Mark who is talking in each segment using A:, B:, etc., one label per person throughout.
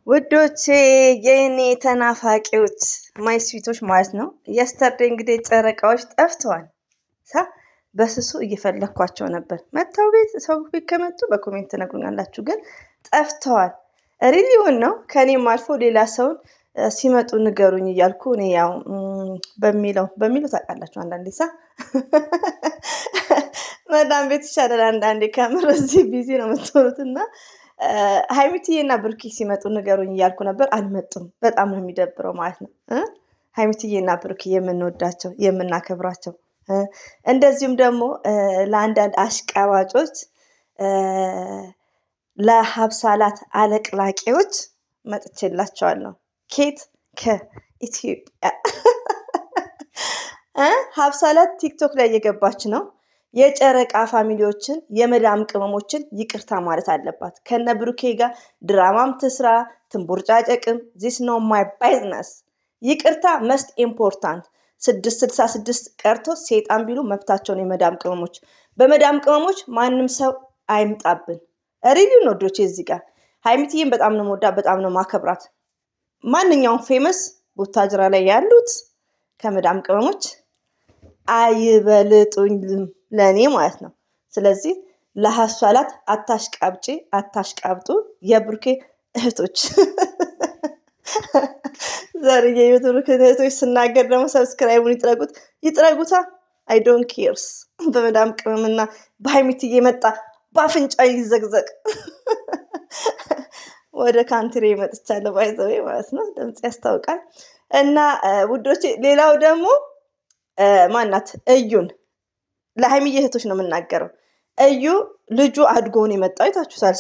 A: ውዶቼ የኔ ተናፋቂዎች ማይ ስዊቶች ማለት ነው። የስተርዴይ እንግዲህ ጨረቃዎች ጠፍተዋል። በስሱ እየፈለኳቸው ነበር። መጥተው ሰው ቤት ከመጡ በኮሜንት ትነግሩኛላችሁ፣ ግን ጠፍተዋል። ሪሊውን ነው ከኔም አልፎ ሌላ ሰውን ሲመጡ ንገሩኝ እያልኩ እኔ ያው በሚለው ታውቃላችሁ። አንዳንዴ መዳም ቤት ይሻላል አንዳንዴ። ከምር እዚህ ቢዚ ነው የምትሆኑትና ሀይሚትዬና ብሩኬ ሲመጡ ንገሩኝ እያልኩ ነበር። አልመጡም። በጣም ነው የሚደብረው ማለት ነው። ሀይሚትዬና ብሩኬ የምንወዳቸው የምናከብራቸው፣ እንደዚሁም ደግሞ ለአንዳንድ አሽቃባጮች ለሀብሳላት አለቅላቂዎች መጥቼላቸዋለሁ። ኬት ከኢትዮጵያ ሀብሳላት ቲክቶክ ላይ እየገባች ነው። የጨረቃ ፋሚሊዎችን የመዳም ቅመሞችን ይቅርታ ማለት አለባት። ከነ ብሩኬ ጋር ድራማም ትስራ ትንቦርጫጨቅም ዚስ ኖ ማይ ቢዝነስ። ይቅርታ መስት ኢምፖርታንት። 666 ቀርቶ ሴጣን ቢሉ መብታቸውን የመዳም ቅመሞች። በመዳም ቅመሞች ማንም ሰው አይምጣብን። ሪቪው ኖዶች እዚህ ጋር ሀይሚትዬን በጣም ነው የምወዳት፣ በጣም ነው ማከብራት። ማንኛውም ፌመስ ቡታጅራ ላይ ያሉት ከመዳም ቅመሞች አይበልጡኝም ለእኔ ማለት ነው። ስለዚህ ለሀሷላት አታሽቃብጪ፣ አታሽቃብጡ የብሩኬ እህቶች። ዛሬ የብሩኬ እህቶች ስናገር ደግሞ ሰብስክራይቡን ይጥረጉታ። አይ ዶንት ኬርስ። በመዳም ቅመምና በሀይሚትዬ መጣ በአፍንጫ ይዘግዘቅ። ወደ ካንትሪ መጥቻለሁ ባይዘዌ ማለት ነው። ድምጽ ያስታውቃል። እና ውዶች ሌላው ደግሞ ማናት እዩን ለሀይሚዬ እህቶች ነው የምናገረው። እዩ ልጁ አድጎን የመጣው አይታችሁታል።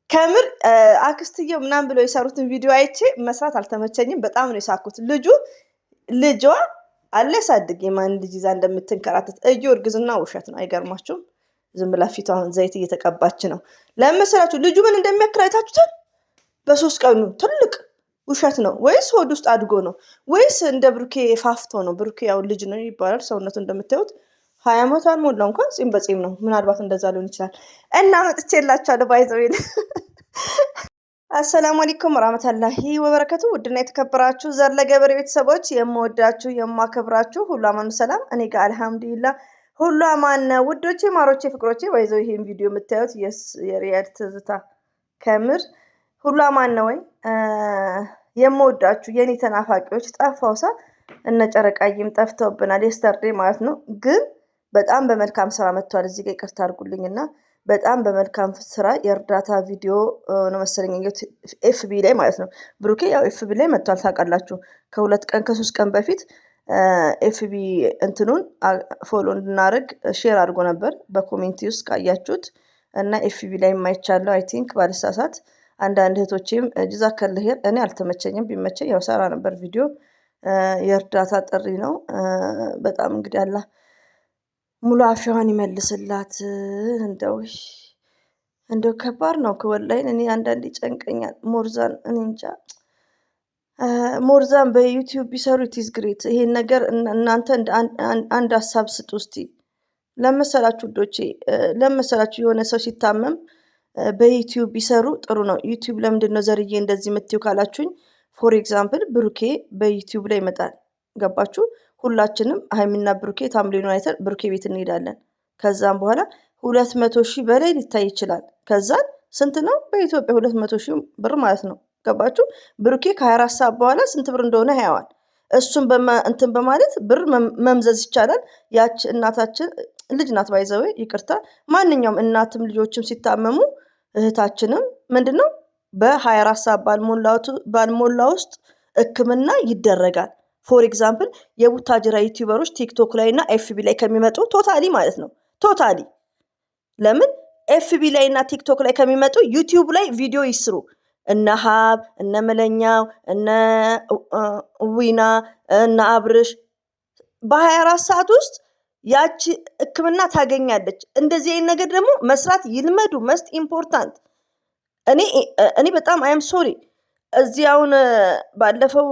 A: ከምር አክስትየው ምናምን ብለው የሰሩትን ቪዲዮ አይቼ መስራት አልተመቸኝም። በጣም ነው የሳኩት። ልጇ አለ ያሳድግ የማን ልጅ ይዛ እንደምትንከራተት። እዩ እርግዝና ውሸት ነው። አይገርማችሁም? ዝም ብላ ፊቷ አሁን ዘይት እየተቀባች ነው። ለመሰላችሁ ልጁ ምን እንደሚያክል አይታችሁታል? በ3 ቀኑ ትልቅ ውሸት ነው ወይስ ሆድ ውስጥ አድጎ ነው ወይስ እንደ ብሩኬ ፋፍቶ ነው? ብሩኬ ያው ልጅ ነው ይባላል። ሰውነቱ እንደምታዩት 20 ዓመት አልሞላው እንኳን ጺም በጺም ነው። ምናልባት እንደዛ ሊሆን ይችላል። እና መጥቼላችኋለሁ ባይዘው ይል አሰላሙ አለይኩም ወራህመቱላሂ ወበረከቱ። ውድና የተከበራችሁ ዘር ለገበሬ ቤተሰቦች የምወዳችሁ የማከብራችሁ ሁሉ አማኑ ሰላም፣ እኔ ጋር አልሐምዱሊላህ ሁሉ አማን ነው። ውዶቼ ማሮቼ ፍቅሮቼ ባይዘው ይሄን ቪዲዮ የምታዩት የሪያድ ትዝታ ከምር ሁሉ አማን ነው ወይ? የምወዳችሁ የኔ ተናፋቂዎች ጠፋውሳ እነ ጨረቃዬም ጠፍተውብናል። የስተርዴይ ማለት ነው። ግን በጣም በመልካም ስራ መጥቷል። እዚህ ጋር ይቅርታ አድርጉልኝና በጣም በመልካም ስራ የእርዳታ ቪዲዮ ነው መሰለኝ ኤፍቢ ላይ ማለት ነው። ብሩኬ ያው ኤፍቢ ላይ መጥቷል ታውቃላችሁ። ከ2 ቀን ከ3 ቀን በፊት ኤፍቢ እንትኑን ፎሎ እንድናደርግ ሼር አድርጎ ነበር በኮሜንቲ ውስጥ ካያችሁት። እና ኤፍቢ ላይ የማይቻለው አይ ቲንክ ባልሳሳት አንዳንድ እህቶችም ጀዛከላህ እኔ አልተመቸኝም። ቢመቸኝ ያው ሰራ ነበር ቪዲዮ። የእርዳታ ጥሪ ነው። በጣም እንግዲህ አላህ ሙሉ አፊዋን ይመልስላት። እንደው ከባድ ነው ከወላይን እኔ አንዳንዴ ጨንቀኛል። ሞርዛን እኔ እንጃ ሞርዛን በዩቲዩብ ቢሰሩ ኢትስ ግሬት። ይሄን ነገር እናንተ አንድ ሀሳብ ስጡ እስቲ። ለመሰላችሁ ውዶቼ ለመሰላችሁ የሆነ ሰው ሲታመም በዩቲዩብ ቢሰሩ ጥሩ ነው። ዩቲዩብ ለምንድን ነው ዘርዬ እንደዚህ የምትይው ካላችሁኝ፣ ፎር ኤግዛምፕል ብሩኬ በዩቲዩብ ላይ ይመጣል። ገባችሁ? ሁላችንም ሀይሚና ብሩኬ ታምሌኑን አይተን ብሩኬ ቤት እንሄዳለን። ከዛም በኋላ 200,000 በላይ ሊታይ ይችላል። ከዛን ስንት ነው በኢትዮጵያ 200,000 ብር ማለት ነው። ገባችሁ? ብሩኬ ከ24 ሰዓት በኋላ ስንት ብር እንደሆነ ያየዋል። እሱን እንትን በማለት ብር መምዘዝ ይቻላል። ያች እናታችን ልጅ ናት ባይዘዌ ይቅርታ። ማንኛውም እናትም ልጆችም ሲታመሙ እህታችንም ምንድነው በ24 ሰዓት ባልሞላ ውስጥ ሕክምና ይደረጋል። ፎር ኤግዛምፕል የቡታጅራ ዩቲዩበሮች ቲክቶክ ላይ እና ኤፍቢ ላይ ከሚመጡ ቶታሊ ማለት ነው ቶታሊ ለምን ኤፍቢ ላይ እና ቲክቶክ ላይ ከሚመጡ ዩቲዩብ ላይ ቪዲዮ ይስሩ። እነ ሀብ እነ መለኛው እነ ዊና እነ አብርሽ በ24 ሰዓት ውስጥ ያቺ ሕክምና ታገኛለች። እንደዚህ አይነት ነገር ደግሞ መስራት ይልመዱ። መስት ኢምፖርታንት። እኔ በጣም አይም ሶሪ እዚህ አሁን ባለፈው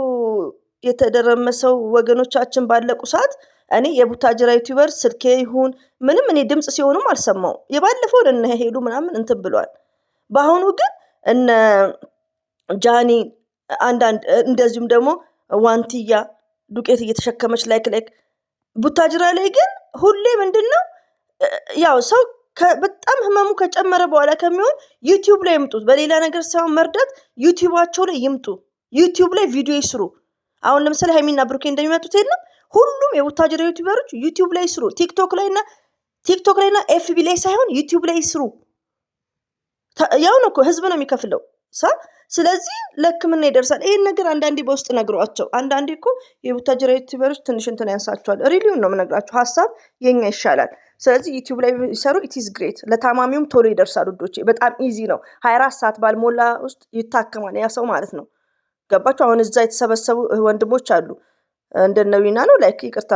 A: የተደረመሰው ወገኖቻችን ባለቁ ሰዓት እኔ የቡታጅራ ዩቲዩበር ስልኬ ይሁን ምንም እኔ ድምጽ ሲሆኑም አልሰማው። የባለፈው ለነ ሄሉ ምናምን እንትን ብሏል። በአሁኑ ግን እነ ጃኒ አንዳንድ እንደዚሁም ደግሞ ዋንትያ ዱቄት እየተሸከመች ላይክ ቡታጅራ ላይ ግን ሁሌ ምንድነው ያው ሰው በጣም ህመሙ ከጨመረ በኋላ ከሚሆን ዩቲዩብ ላይ ይምጡ። በሌላ ነገር ሳይሆን መርዳት ዩቲዩባቸው ላይ ይምጡ። ዩቲዩብ ላይ ቪዲዮ ይስሩ። አሁን ለምሳሌ ሀይሚና ብሩኬ እንደሚመጡት የለም ሁሉም የቡታጅራ ዩቲዩበሮች ዩቲዩብ ላይ ይስሩ። ቲክቶክ ላይና ኤፍቢ ላይ ሳይሆን ዩቲዩብ ላይ ይስሩ። ያው ነው እኮ ህዝብ ነው የሚከፍለው። ስለዚህ ለህክምና ይደርሳል። ይሄን ነገር አንዳንዴ በውስጥ ነግሯቸው። አንዳንዴ እኮ የቡታጅራ ዩቲዩበሮች ትንሽ እንትን ያንሳቸዋል። ሪሊውን ነው የምነግራችሁ። ሀሳብ የኛ ይሻላል። ስለዚህ ዩቲዩብ ላይ ይሰሩ። ኢትስ ግሬት። ለታማሚውም ቶሎ ይደርሳል ውዶቼ። በጣም ኢዚ ነው። 24 ሰዓት ባልሞላ ውስጥ ይታከማል ያ ሰው ማለት ነው። ገባችሁ? አሁን እዛ የተሰበሰቡ ወንድሞች አሉ እንደነዊና ነው ላይክ ይቅርታ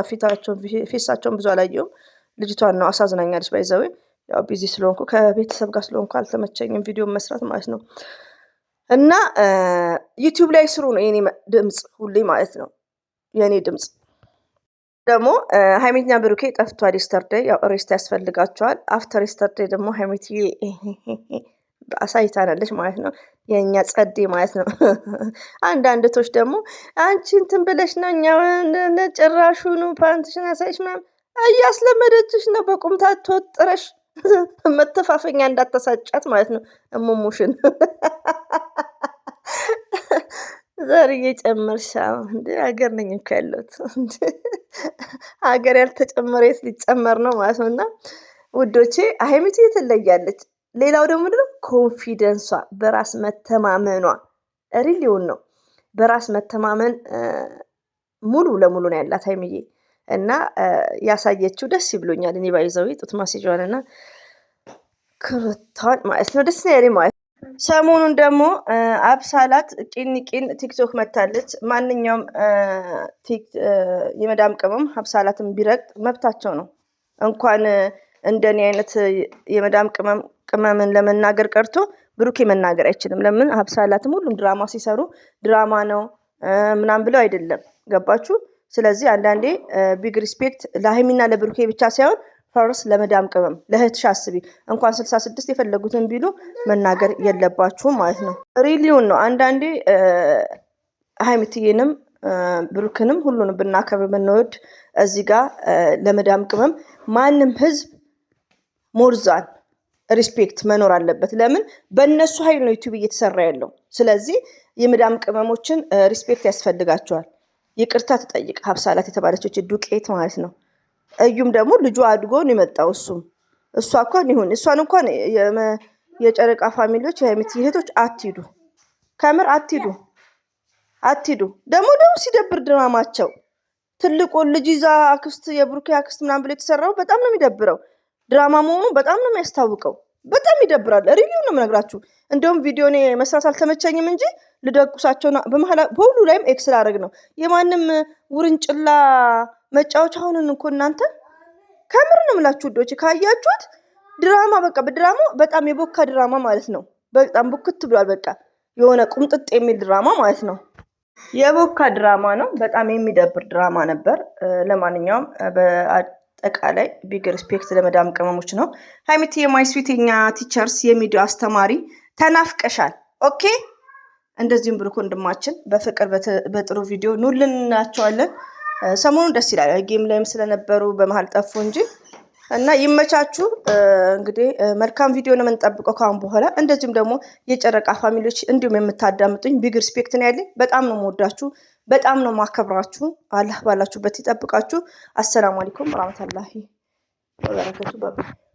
A: ፌሳቸውን ብዙ አላየሁም። ልጅቷን ነው አሳዝናኛለች። ባይዘዌ ያው ቢዚ ስለሆንኩ ከቤተሰብ ጋር ስለሆንኩ አልተመቸኝም ቪዲዮ መስራት ማለት ነው። እና ዩቲዩብ ላይ ስሩ ነው የኔ ድምፅ ሁሌ ማለት ነው። የኔ ድምፅ ደግሞ ሀይሚትና ብሩኬ ጠፍቷል። የስተርዴይ ያው ሬስት ያስፈልጋቸዋል። አፍተር የስተርዴይ ደግሞ ሀይሚት አሳይታናለች ማለት ነው። የኛ ጸዴ ማለት ነው። አንዳንድ ቶች ደግሞ አንቺ እንትን ብለሽ ነው እኛ ጭራሹኑ ፓንትሽን አሳይሽ ምናምን እያስለመደችሽ ነው። በቁምታ ተወጥረሽ መተፋፈኛ እንዳታሳጫት ማለት ነው። እሙሙሽን ዘር እየጨመርሽ እንደ ሀገር ነኝ እኮ ያለሁት ሀገር ያልተጨመረ የት ሊጨመር ነው ማለት ነው። እና ውዶቼ ሀይሚቱ ትለያለች። ሌላው ደግሞ ምንድነው ኮንፊደንሷ፣ በራስ መተማመኗ ሪሊውን ነው። በራስ መተማመን ሙሉ ለሙሉ ነው ያላት ሀይሚዬ እና ያሳየችው ደስ ይብሎኛል። እኔ ባይዘው ጡት ማስያዣዋን እና ክርታን ማለት ነው ደስ ነው ያለኝ ማለት። ሰሞኑን ደግሞ አብሳላት ቂን ቲክቶክ መታለች። ማንኛውም የመዳም ቅመም አብሳላትን ቢረግጥ መብታቸው ነው። እንኳን እንደኔ አይነት የመዳም ቅመምን ለመናገር ቀርቶ ብሩኬ መናገር አይችልም። ለምን አብሳላትም ሁሉም ድራማ ሲሰሩ ድራማ ነው ምናምን ብለው አይደለም። ገባችሁ? ስለዚህ አንዳንዴ ቢግ ሪስፔክት ለሀይሚና ለብሩኬ ብቻ ሳይሆን ፈርስ ለመዳም ቅመም ለእህትሽ አስቢ። እንኳን 66 የፈለጉትን ቢሉ መናገር የለባችሁም ማለት ነው። ሪሊውን ነው። አንዳንዴ ሀይሚትዬንም ብሩክንም ሁሉንም ብናከብር ብንወድ እዚህ ጋር ለመዳም ቅመም ማንም ህዝብ ሞርዛን ሪስፔክት መኖር አለበት። ለምን በእነሱ ኃይል ነው ዩቲዩብ እየተሰራ ያለው። ስለዚህ የመዳም ቅመሞችን ሪስፔክት ያስፈልጋቸዋል። ይቅርታ ትጠይቅ ሀብሳላት የተባለች ዱቄት ማለት ነው። እዩም ደግሞ ልጁ አድጎ ነው የመጣው። እሷ እንኳን ይሁን እሷን እንኳን የጨረቃ ፋሚሊዎች የሀይሚት እህቶች አትሂዱ፣ ከምር አትሂዱ። ደግሞ ሲደብር ድራማቸው ትልቁን ልጅ ይዛ አክስት የብሩኬ አክስት ምናምን ብሎ የተሰራው በጣም ነው የሚደብረው። ድራማ መሆኑ በጣም ነው የሚያስታውቀው። በጣም ይደብራል። ሪቪው ነው የምነግራችሁ። እንደውም ቪዲዮ እኔ መስራት አልተመቸኝም እንጂ ልደቁሳቸውና በሁሉ ላይም ኤክስ ላደርግ ነው። የማንም ውርንጭላ መጫወቻ አሁንን እኮ እናንተ ከምር ነው የምላችሁ ውዶች። ካያችሁት ድራማ በቃ በድራማ በጣም የቦካ ድራማ ማለት ነው። በጣም ቡክት ብሏል። በቃ የሆነ ቁምጥጥ የሚል ድራማ ማለት ነው። የቦካ ድራማ ነው። በጣም የሚደብር ድራማ ነበር። ለማንኛውም በአጠቃላይ ቢግ ሪስፔክት ለመዳም ቅመሞች ነው። ሀይሚት የማይ ስዊትኛ ቲቸርስ የሚዲዮ አስተማሪ ተናፍቀሻል። ኦኬ። እንደዚሁም ብሩክ ወንድማችን በፍቅር በጥሩ ቪዲዮ ኑልን እናቸዋለን። ሰሞኑን ደስ ይላል። ጌም ላይም ስለነበሩ በመሀል ጠፉ እንጂ እና ይመቻችሁ። እንግዲህ መልካም ቪዲዮ ነው የምንጠብቀው ካሁን በኋላ። እንደዚሁም ደግሞ የጨረቃ ፋሚሊዎች እንዲሁም የምታዳምጡኝ ቢግ ሪስፔክት ነው ያለኝ። በጣም ነው የምወዳችሁ፣ በጣም ነው ማከብራችሁ። አላህ ባላችሁበት ይጠብቃችሁ። አሰላሙ አለይኩም ወራህመቱላሂ ወበረካቱ።